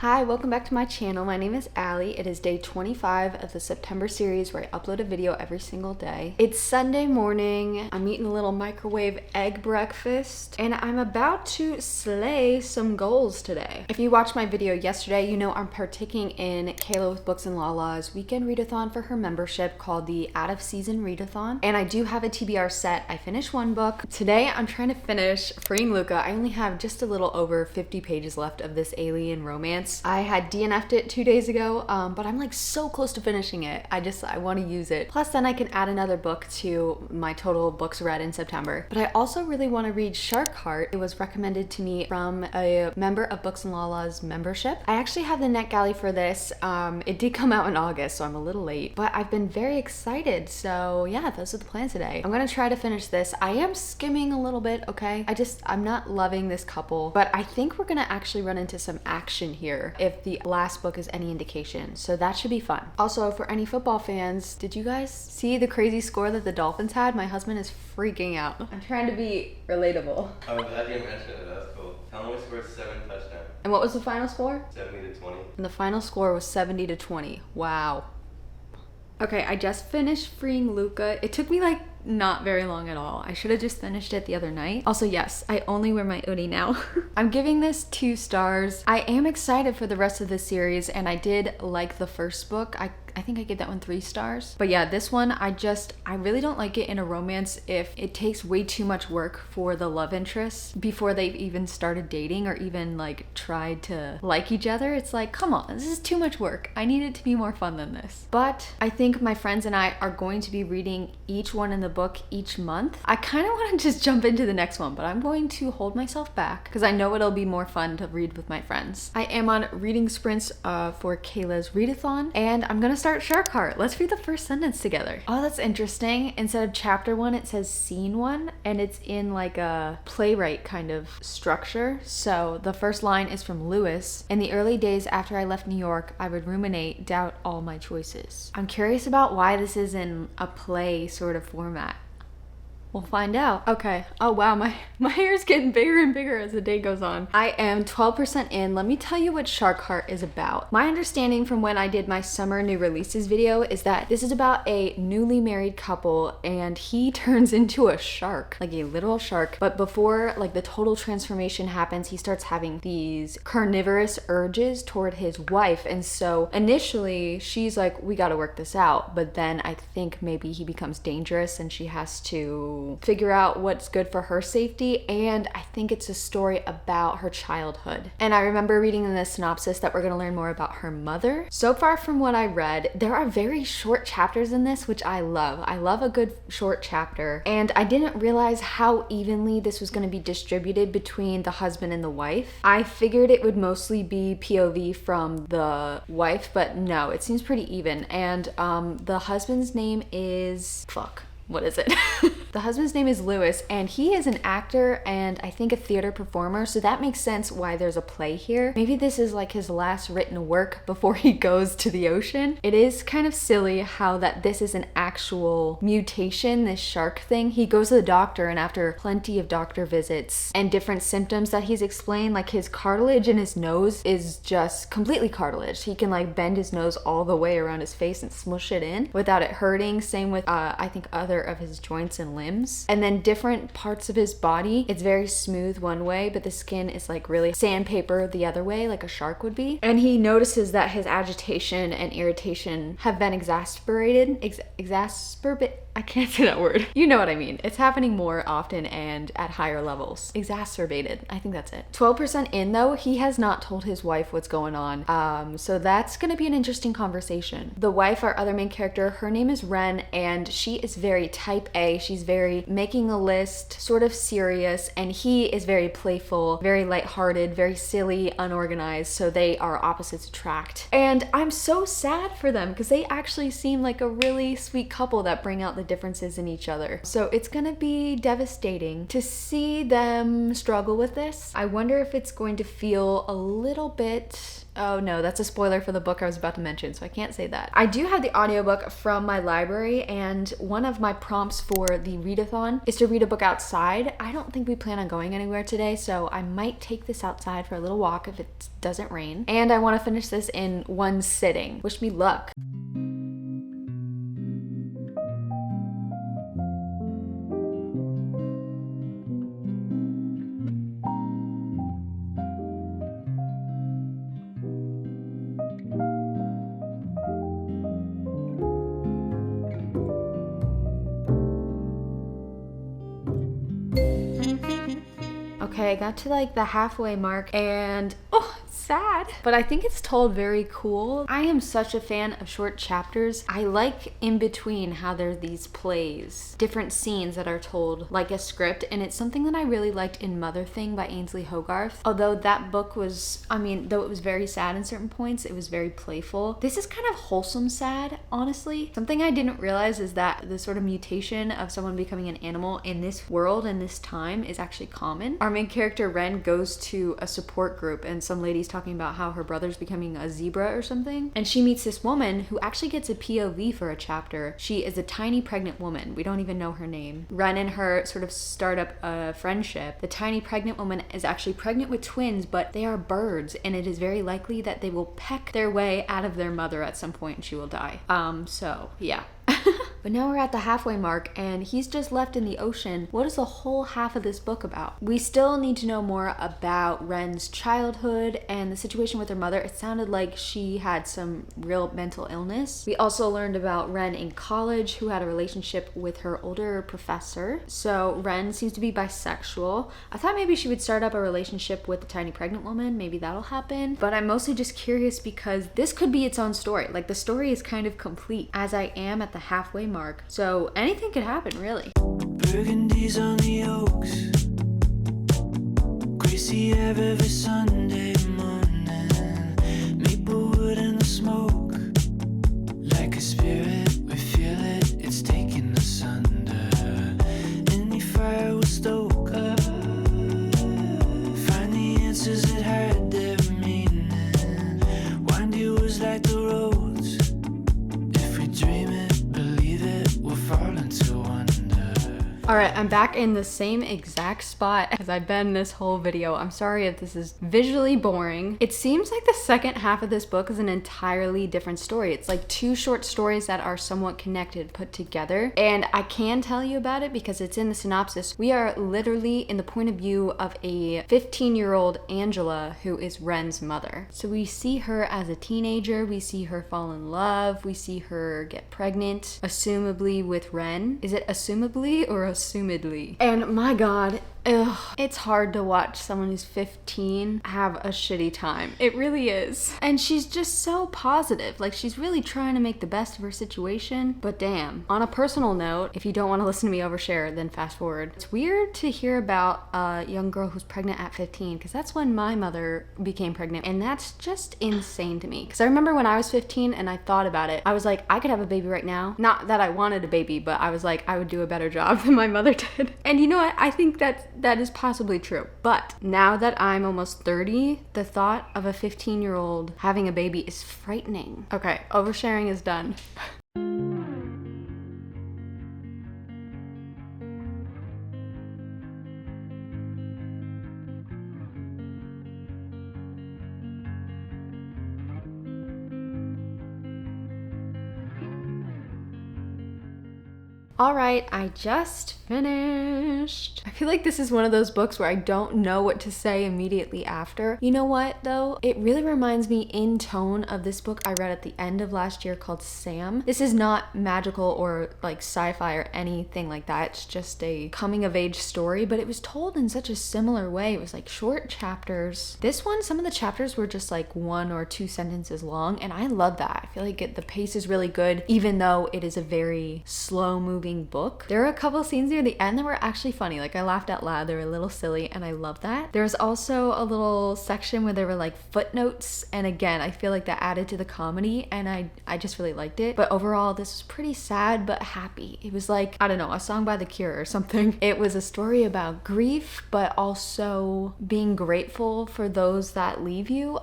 Hi, welcome back to my channel. My name is Allie. It is day 25 of the September series where I upload a video every single day. It's Sunday morning. I'm eating a little microwave egg breakfast and I'm about to slay some goals today. If you watched my video yesterday, you know I'm partaking in Kayla with Books and Lala's weekend readathon for her membership called the Out of Season Readathon. And I do have a TBR set. I finished one book. Today I'm trying to finish Freeing Luca. I only have just a little over 50 pages left of this alien romance. I had DNF'd it 2 days ago, but I'm like so close to finishing it. I want to use it. Plus then I can add another book to my total books read in September. But I also really want to read Shark Heart. It was recommended to me from a member of Books and Lala's membership. I actually have the NetGalley for this. It did come out in August, so I'm a little late, but I've been very excited. So yeah, those are the plans today. I'm gonna try to finish this. I am skimming a little bit, okay? I'm not loving this couple, but I think we're gonna actually run into some action here if the last book is any indication, so that should be fun. Also, for any football fans, did you guys see the crazy score that the Dolphins had? My husband is freaking out. I'm trying to be relatable. I'm glad you mentioned it. That's cool. Conway scored 7 touchdowns. And what was the final score? 70-20. And the final score was 70-20. Wow. Okay, I just finished Freeing Luca. It took me like not very long at all. I should have just finished it the other night. Also, yes, I only wear my hoodie now. I'm giving this 2 stars. I am excited for the rest of the series, and I did like the first book. I think I gave that one 3 stars. But yeah, this one, I really don't like it in a romance if it takes way too much work for the love interest before they've even started dating or even like tried to like each other. It's like, come on, this is too much work. I need it to be more fun than this. But I think my friends and I are going to be reading each one in the book each month. I kind of want to just jump into the next one, but I'm going to hold myself back because I know it'll be more fun to read with my friends. I am on reading sprints for Kayla's readathon, and I'm gonna start Shark Heart. Let's read the first sentence together. Oh, that's interesting. Instead of chapter 1, it says scene 1, and it's in like a playwright kind of structure. So the first line is from Lewis. In the early days after I left New York, I would ruminate, doubt all my choices. I'm curious about why this is in a play sort of format. We'll find out. Okay. Oh wow, my hair is getting bigger and bigger as the day goes on. I am 12% in. Let me tell you what Shark Heart is about. My understanding from when I did my summer new releases video is that this is about a newly married couple and he turns into a shark, like a literal shark. But before like the total transformation happens, he starts having these carnivorous urges toward his wife. And so initially she's like, we got to work this out. But then I think maybe he becomes dangerous and she has to figure out what's good for her safety, and I think it's a story about her childhood. And I remember reading in the synopsis that we're going to learn more about her mother. So far from what I read, there are very short chapters in this, which I love. I love a good short chapter, and I didn't realize how evenly this was going to be distributed between the husband and the wife. I figured it would mostly be POV from the wife, but no, it seems pretty even. And the husband's name is... what is it? The husband's name is Lewis, and he is an actor and I think a theater performer, so that makes sense why there's a play here. Maybe this is like his last written work before he goes to the ocean. It is kind of silly how that this is an actual mutation, this shark thing. He goes to the doctor, and after plenty of doctor visits and different symptoms that he's explained, like his cartilage in his nose is just completely cartilage. He can like bend his nose all the way around his face and smush it in without it hurting. Same with I think other of his joints and limbs. And then different parts of his body, it's very smooth one way, but the skin is like really sandpaper the other way, like a shark would be. And he notices that his agitation and irritation have been I can't say that word. You know what I mean. It's happening more often and at higher levels. Exacerbated. I think that's it. 12% in though, he has not told his wife what's going on. So that's gonna be an interesting conversation. The wife, our other main character, her name is Ren, and she is very type A. She's very making a list, sort of serious, and he is very playful, very lighthearted, very silly, unorganized. So they are opposites attract. And I'm so sad for them because they actually seem like a really sweet couple that bring out the differences in each other. So it's gonna be devastating to see them struggle with this. I wonder if it's going to feel a little bit Oh no, that's a spoiler for the book I was about to mention, so I can't say that. I do have the audiobook from my library, and one of my prompts for the readathon is to read a book outside. I don't think we plan on going anywhere today, so I might take this outside for a little walk if it doesn't rain. And I want to finish this in one sitting. Wish me luck. Okay, I got to like the halfway mark and oh, sad. But I think it's told very cool. I am such a fan of short chapters. I like in between how there's these plays, different scenes that are told like a script, and it's something that I really liked in Mother Thing by Ainsley Hogarth. Although that book was, though it was very sad in certain points, it was very playful. This is kind of wholesome sad, honestly. Something I didn't realize is that the sort of mutation of someone becoming an animal in this world and this time is actually common. Our main character Ren goes to a support group, and some lady's talking about how her brother's becoming a zebra or something, and she meets this woman who actually gets a POV for a chapter. She is a tiny pregnant woman. We don't even know her name. Ren and her sort of start up a friendship. The tiny pregnant woman is actually pregnant with twins, but they are birds, and it is very likely that they will peck their way out of their mother at some point and she will die. So yeah. But now we're at the halfway mark and he's just left in the ocean. What is the whole half of this book about? We still need to know more about Ren's childhood and the situation with her mother. It sounded like she had some real mental illness. We also learned about Ren in college, who had a relationship with her older professor. So Ren seems to be bisexual. I thought maybe she would start up a relationship with the tiny pregnant woman. Maybe that'll happen. But I'm mostly just curious because this could be its own story. Like the story is kind of complete as I am at the halfway mark. So anything could happen, really. Burgundy's on the oaks, greasy Ave every Sunday morning, Maplewood in the smoke, like a spirit, we feel it, it's taking us under, any fire will stoke, find the answers that had their meaning, windy was like the roads, if we dream it, we'll fall into wonder. Alright, I'm back in the same exact spot as I've been this whole video. I'm sorry if this is visually boring. It seems like the second half of this book is an entirely different story. It's like two short stories that are somewhat connected, put together. And I can tell you about it because it's in the synopsis. We are literally in the point of view of a 15-year-old Angela who is Ren's mother. So we see her as a teenager, we see her fall in love, we see her get pregnant, assumably with Ren. Is it assumably or assumedly? And my god, it's hard to watch someone who's 15 have a shitty time. It really is. And she's just so positive. Like, she's really trying to make the best of her situation. But damn. On a personal note, if you don't want to listen to me overshare, then fast forward. It's weird to hear about a young girl who's pregnant at 15, because that's when my mother became pregnant. And that's just insane to me. Because I remember when I was 15 and I thought about it, I was like, I could have a baby right now. Not that I wanted a baby, but I was like, I would do a better job than my mother did. And you know what? I think that is possibly true. But now that I'm almost 30, the thought of a 15-year-old having a baby is frightening. Okay, oversharing is done. All right, I just finished. I feel like this is one of those books where I don't know what to say immediately after. You know what though? It really reminds me in tone of this book I read at the end of last year called Sam. This is not magical or like sci-fi or anything like that. It's just a coming of age story, but it was told in such a similar way. It was like short chapters. This one, some of the chapters were just like 1 or 2 sentences long, and I love that. I feel like the pace is really good, even though it is a very slow moving book. There are a couple scenes near the end that were actually funny. Like I laughed out loud. They were a little silly and I love that. There was also a little section where there were like footnotes, and again, I feel like that added to the comedy, and I just really liked it. But overall, this was pretty sad but happy. It was like, I don't know, a song by The Cure or something. It was a story about grief, but also being grateful for those that leave you.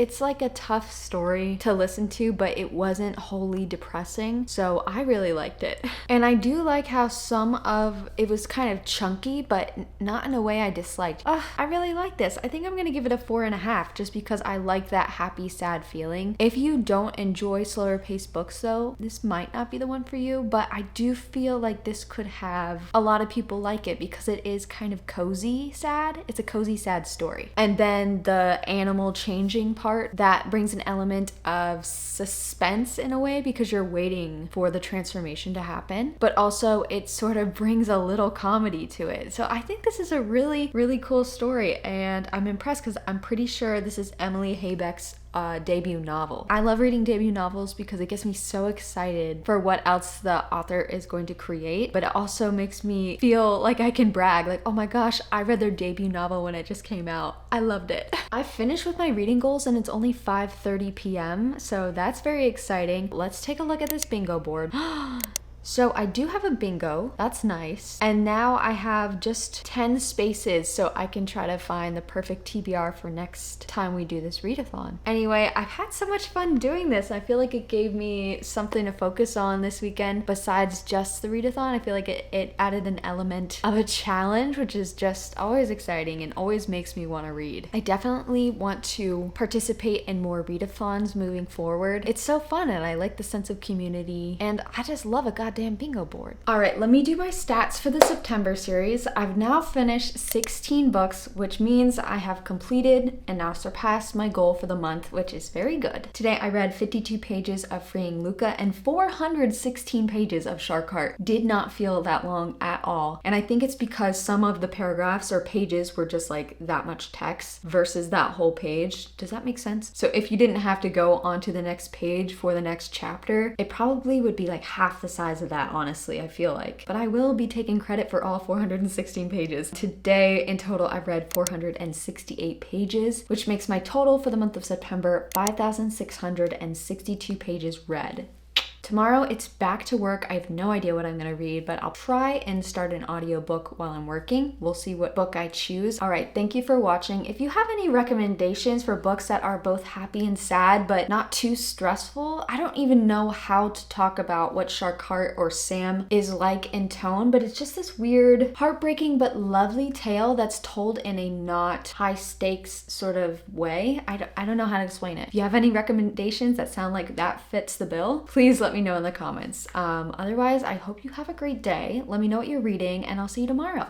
It's like a tough story to listen to, but it wasn't wholly depressing, so I really liked it. And I do like how some of it was kind of chunky, but not in a way I disliked. I really like this. I think I'm gonna give it a 4.5 just because I like that happy, sad feeling. If you don't enjoy slower paced books though, this might not be the one for you, but I do feel like this could have a lot of people like it because it is kind of cozy sad. It's a cozy sad story. And then the animal changing part, that brings an element of suspense in a way because you're waiting for the transformation to happen, but also it sort of brings a little comedy to it. So I think this is a really, really cool story, and I'm impressed because I'm pretty sure this is Emily Haybeck's debut novel. I love reading debut novels because it gets me so excited for what else the author is going to create, but it also makes me feel like I can brag, like, oh my gosh, I read their debut novel when it just came out. I loved it. I finished with my reading goals and it's only 5:30 p.m., so that's very exciting. Let's take a look at this bingo board. So I do have a bingo, that's nice. And now I have just 10 spaces so I can try to find the perfect TBR for next time we do this readathon. Anyway, I've had so much fun doing this. I feel like it gave me something to focus on this weekend besides just the readathon. I feel like it added an element of a challenge, which is just always exciting and always makes me want to read. I definitely want to participate in more readathons moving forward. It's so fun and I like the sense of community, and I just love a goddamn bingo board. All right, let me do my stats for the September series. I've now finished 16 books, which means I have completed and now surpassed my goal for the month, which is very good. Today I read 52 pages of Freeing Luca and 416 pages of Shark Heart. Did not feel that long at all. And I think it's because some of the paragraphs or pages were just like that much text versus that whole page. Does that make sense? So if you didn't have to go on to the next page for the next chapter, it probably would be like half the size of that, honestly, I feel like. But I will be taking credit for all 416 pages. Today, in total, I've read 468 pages, which makes my total for the month of September 5,662 pages read. Tomorrow it's back to work. I have no idea what I'm gonna read, but I'll try and start an audiobook while I'm working. We'll see what book I choose. All right, thank you for watching. If you have any recommendations for books that are both happy and sad, but not too stressful, I don't even know how to talk about what Shark Heart or Sam is like in tone, but it's just this weird, heartbreaking but lovely tale that's told in a not high stakes sort of way. I don't know how to explain it. If you have any recommendations that sound like that fits the bill, please let me know in the comments. Otherwise, I hope you have a great day. Let me know what you're reading, and I'll see you tomorrow.